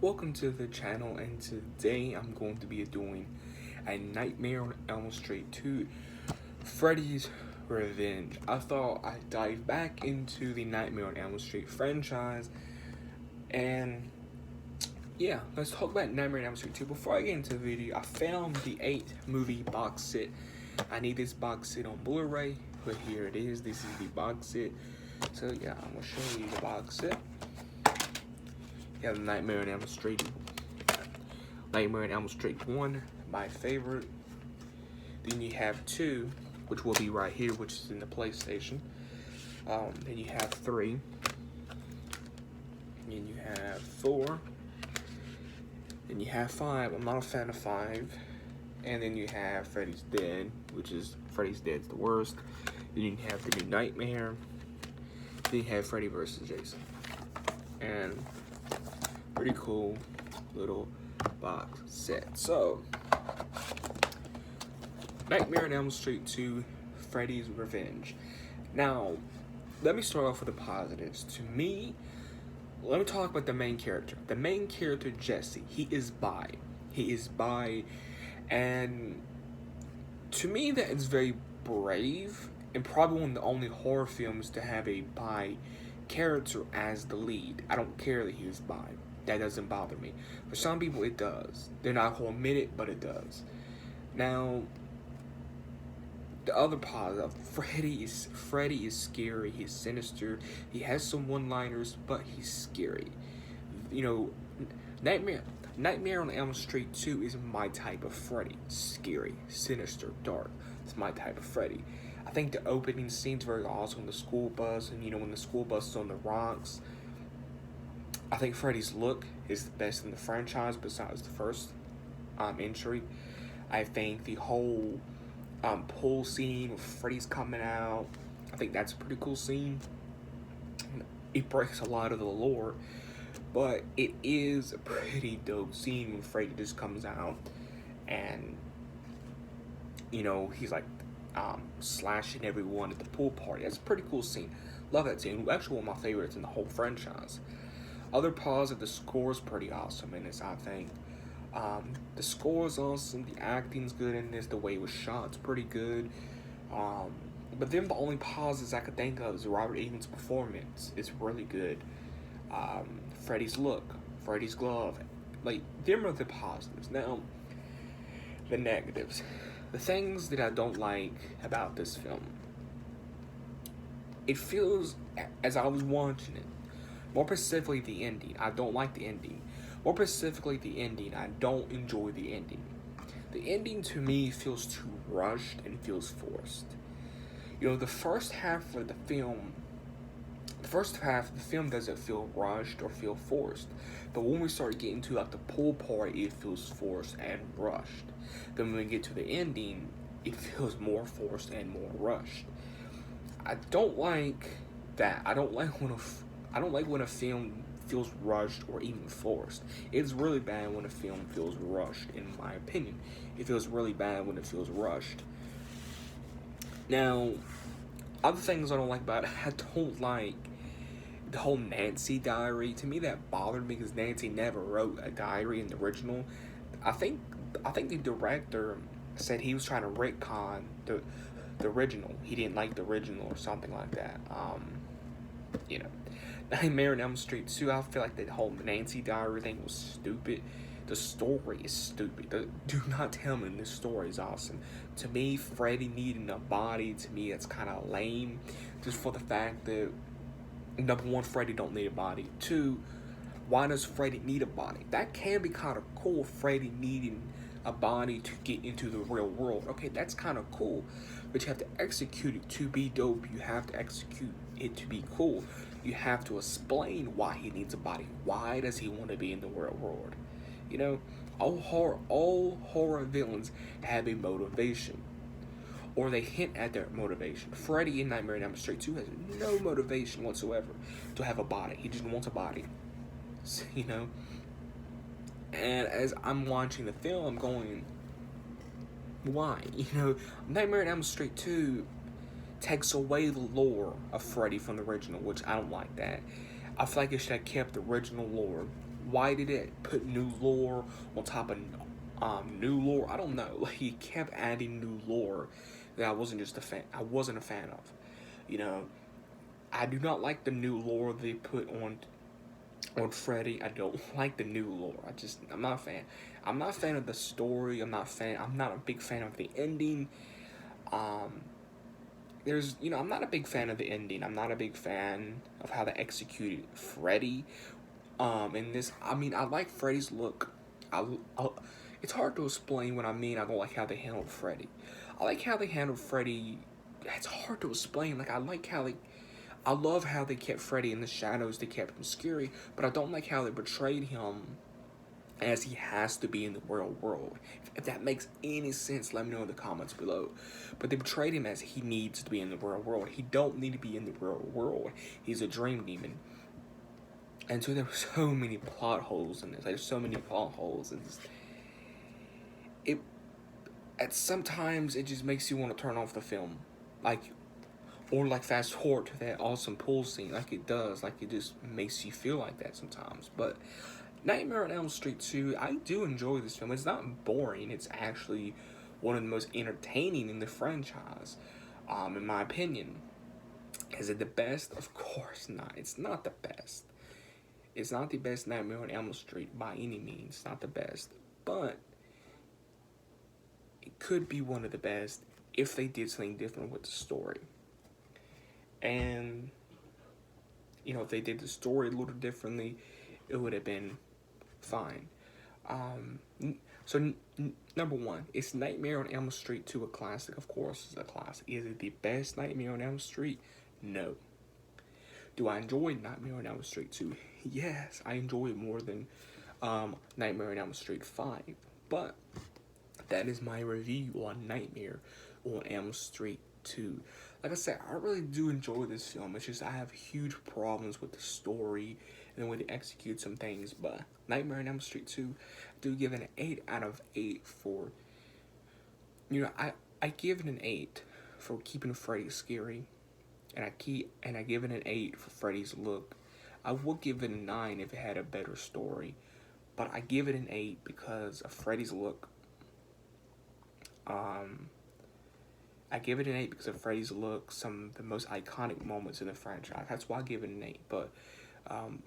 welcome to the channel, and today I'm going to be doing a Nightmare on Elm Street 2 Freddy's Revenge. I thought I'd dive back into the Nightmare on Elm Street franchise, and yeah, let's talk about Nightmare on Elm Street 2. Before I get into the video, I found the 8-movie box set. I need this box set on Blu-ray, but here it is. This is the box set. So yeah, I'm gonna show you the box set. You have Nightmare on Elm Street. Nightmare on Elm Street 1, my favorite. Then you have 2, which will be right here, which is in the PlayStation. Then you have 3. Then you have 4. Then you have 5. I'm not a fan of 5. And then you have Freddy's Dead, which is Freddy's Dead's the worst. Then you have the new Nightmare. Then you have Freddy vs. Jason. And pretty cool little box set. So, Nightmare on Elm Street 2, Freddy's Revenge. Now, let me start off with the positives. To me, let me talk about the main character. The main character, Jesse, he is bi. He is bi, and to me that is very brave, and probably one of the only horror films to have a bi character as the lead. I don't care that he is bi. That doesn't bother me. For some people, it does. They're not going to admit it, but it does. Now, the other positive, Freddy is scary. He's sinister. He has some one-liners, but he's scary. You know, Nightmare on Elm Street 2 is my type of Freddy. Scary, sinister, dark. It's my type of Freddy. I think the opening scene's very awesome. The school bus, and you know, when the school bus is on the rocks. I think Freddy's look is the best in the franchise besides the first entry. I think the whole pool scene with Freddy's coming out, I think that's a pretty cool scene. It breaks a lot of the lore, but it is a pretty dope scene when Freddy just comes out and, you know, he's like slashing everyone at the pool party. That's a pretty cool scene. Love that scene. Actually, one of my favorites in the whole franchise. Other positive, the score is pretty awesome in this, I think. The score is awesome, the acting's good in this, the way it was shot is pretty good. But then the only positives I could think of is Robert Englund's performance. It's really good. Freddy's look, Freddy's glove, like, them are the positives. Now, the negatives. The things that I don't like about this film. It feels, as I was watching it, more specifically the ending. I don't like the ending. More specifically the ending. I don't enjoy the ending. The ending to me feels too rushed and feels forced. You know, the first half of the film doesn't feel rushed or feel forced. But when we start getting to like the pool party, it feels forced and rushed. Then when we get to the ending, it feels more forced and more rushed. I don't like that. I don't like when a film feels rushed or even forced. It's really bad when a film feels rushed, in my opinion. It feels really bad when it feels rushed. Now, other things I don't like about it, I don't like the whole Nancy diary. To me, that bothered me because Nancy never wrote a diary in the original. I think the director said he was trying to retcon the original. He didn't like the original or something like that. You know, Nightmare on Elm Street 2, I feel like the whole Nancy diary thing was stupid. The story is stupid. Do not tell me this story is awesome. To me, Freddy needing a body, to me, that's kind of lame. Just for the fact that, number one, Freddy don't need a body. 2, why does Freddy need a body? That can be kind of cool, Freddy needing a body to get into the real world. Okay, that's kind of cool. But you have to execute it to be dope. You have to execute it to be cool. You have to explain why he needs a body. Why does he want to be in the real world? You know, all horror villains have a motivation, or they hint at their motivation. Freddy in Nightmare on Elm Street 2 has no motivation whatsoever to have a body. He just wants a body. So, you know, and as I'm watching the film, I'm going, why? You know, Nightmare on Elm Street 2 takes away the lore of Freddy from the original, which I don't like that. I feel like it should have kept the original lore. why did it put new lore on top of new lore? I don't know. Like, he kept adding new lore that I wasn't a fan of. You know, I do not like the new lore they put on Freddy. I don't like the new lore. I'm not a fan. I'm not a fan of the story. I'm not a big fan of the ending. I'm not a big fan of the ending. I'm not a big fan of how they executed Freddy. In this, I mean, I like Freddy's look. It's hard to explain what I mean. I don't like how they handled Freddy. I like how they handled Freddy. It's hard to explain. Like, I love how they kept Freddy in the shadows. They kept him scary, but I don't like how they portrayed him as he has to be in the real world. If that makes any sense, let me know in the comments below. But they portrayed him as he needs to be in the real world. He don't need to be in the real world. He's a dream demon. And so there were so many plot holes in this. There's so many plot holes in this. Sometimes it just makes you want to turn off the film. Or fast forward to that awesome pool scene. Like, it does. Like, it just makes you feel like that sometimes. But Nightmare on Elm Street 2, I do enjoy this film. It's not boring. It's actually one of the most entertaining in the franchise, in my opinion. Is it the best? Of course not. It's not the best. It's not the best Nightmare on Elm Street by any means. It's not the best. But it could be one of the best if they did something different with the story. And, if they did the story a little differently, it would have been fine. Number one, is Nightmare on Elm Street 2 a classic? Of course it's a classic. Is it the best Nightmare on Elm Street? No. Do I enjoy Nightmare on Elm Street 2? Yes, I enjoy it more than Nightmare on Elm Street 5. But that is my review on Nightmare on Elm Street 2. Like I said, I really do enjoy this film. It's just I have huge problems with the story and the way they execute some things. But Nightmare on Elm Street 2, I do give it an 8 out of 8 for, I give it an 8 for keeping Freddy scary. And I give it an 8 for Freddy's look. I would give it a 9 if it had a better story. But I give it an 8 because of Freddy's look. I give it an 8 because of Freddy's look, some of the most iconic moments in the franchise. That's why I give it an 8. But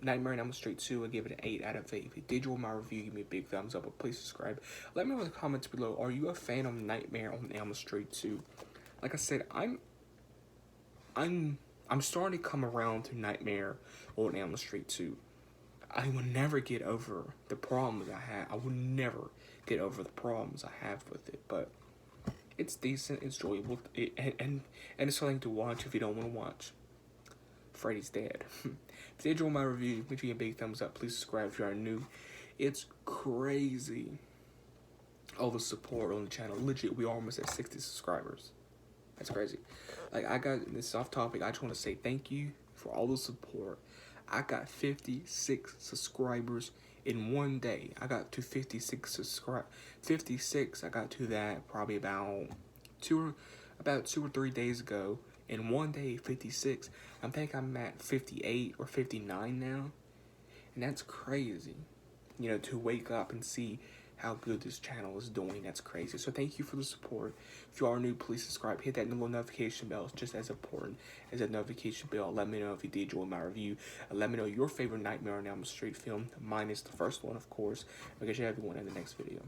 Nightmare on Elm Street 2, I give it an 8 out of 8. If you did enjoy my review, give me a big thumbs up, but please subscribe. Let me know in the comments below, are you a fan of Nightmare on Elm Street 2? Like I said, I'm starting to come around to Nightmare on Elm Street 2. I will never get over the problems I have. I will never get over the problems I have with it, but it's decent, it's enjoyable, and it's something to watch if you don't want to watch Freddy's Dead. If you enjoyed my review, make sure you give a big thumbs up. Please subscribe if you are new. It's crazy, all the support on the channel. Legit, we are almost at 60 subscribers. That's crazy. I got this off topic. I just want to say thank you for all the support. I got 56 subscribers in one day. I got to 56. I got to that probably about two or 3 days ago. In one day, 56. I think I'm at 58 or 59 now, and that's crazy. To wake up and see how good this channel is doing, that's crazy. So thank you for the support. If you are new, please subscribe. Hit that little notification bell. It's just as important as a notification bell. Let me know if you did enjoy my review. And let me know your favorite Nightmare on Elm Street film, minus the first one, of course. I'll catch you everyone in the next video.